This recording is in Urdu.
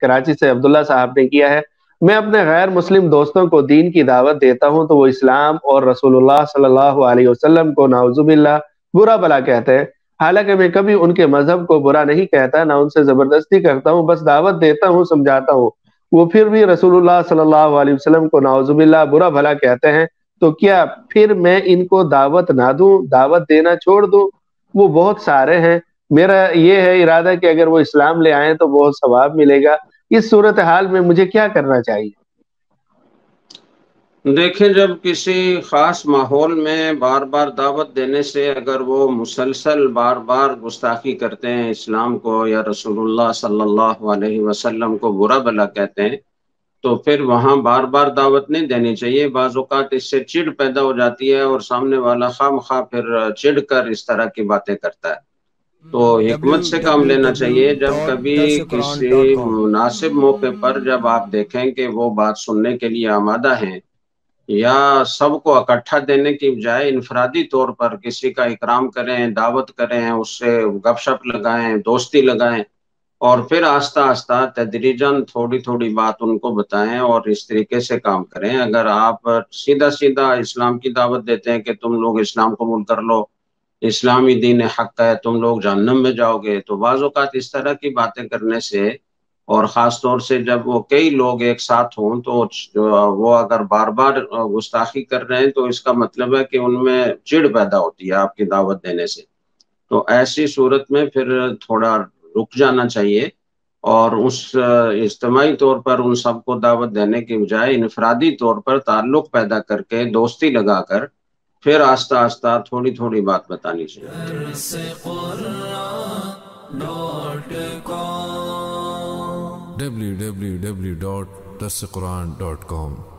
کراچی سے عبداللہ صاحب نے کیا ہے۔ میں اپنے غیر مسلم دوستوں کو دین کی دعوت دیتا ہوں تو وہ اسلام اور رسول اللہ صلی اللہ علیہ وسلم کو نعوذ باللہ برا بلا کہتے ہیں، حالانکہ میں کبھی ان کے مذہب کو برا نہیں کہتا، نہ ان سے زبردستی کرتا ہوں، بس دعوت دیتا ہوں، سمجھاتا ہوں۔ وہ پھر بھی رسول اللہ صلی اللہ علیہ وسلم کو نعوذ باللہ برا بھلا کہتے ہیں، تو کیا پھر میں ان کو دعوت نہ دوں، دعوت دینا چھوڑ دوں؟ وہ بہت سارے ہیں، میرا یہ ہے ارادہ کہ اگر وہ اسلام لے آئیں تو بہت ثواب ملے گا۔ اس صورتحال میں مجھے کیا کرنا چاہیے؟ دیکھیں، جب کسی خاص ماحول میں بار بار دعوت دینے سے اگر وہ مسلسل بار بار گستاخی کرتے ہیں اسلام کو یا رسول اللہ صلی اللہ علیہ وسلم کو برا بھلا کہتے ہیں، تو پھر وہاں بار بار دعوت نہیں دینی چاہیے۔ بعض اوقات اس سے چڑ پیدا ہو جاتی ہے اور سامنے والا خواہ مخواہ پھر چڑ کر اس طرح کی باتیں کرتا ہے۔ تو حکمت سے کام لینا چاہیے۔ جب کبھی کسی www.darsequran.com مناسب موقع پر جب آپ دیکھیں کہ وہ بات سننے کے لیے آمادہ ہیں، یا سب کو اکٹھا دینے کی بجائے انفرادی طور پر کسی کا اکرام کریں، دعوت کریں، اس سے گپ شپ لگائیں، دوستی لگائیں، اور پھر آہستہ آہستہ تدریجاً تھوڑی تھوڑی بات ان کو بتائیں اور اس طریقے سے کام کریں۔ اگر آپ سیدھا سیدھا اسلام کی دعوت دیتے ہیں کہ تم لوگ اسلام قبول کر لو، اسلامی دین حق ہے، تم لوگ جہنم میں جاؤ گے، تو بعض اوقات اس طرح کی باتیں کرنے سے، اور خاص طور سے جب وہ کئی لوگ ایک ساتھ ہوں، تو وہ اگر بار بار گستاخی کر رہے ہیں تو اس کا مطلب ہے کہ ان میں چڑ پیدا ہوتی ہے آپ کی دعوت دینے سے۔ تو ایسی صورت میں پھر تھوڑا رک جانا چاہیے، اور اس اجتماعی طور پر ان سب کو دعوت دینے کی بجائے انفرادی طور پر تعلق پیدا کر کے دوستی لگا کر پھر آہستہ آہستہ تھوڑی تھوڑی بات بتانی چاہیے۔ www.darsequran.com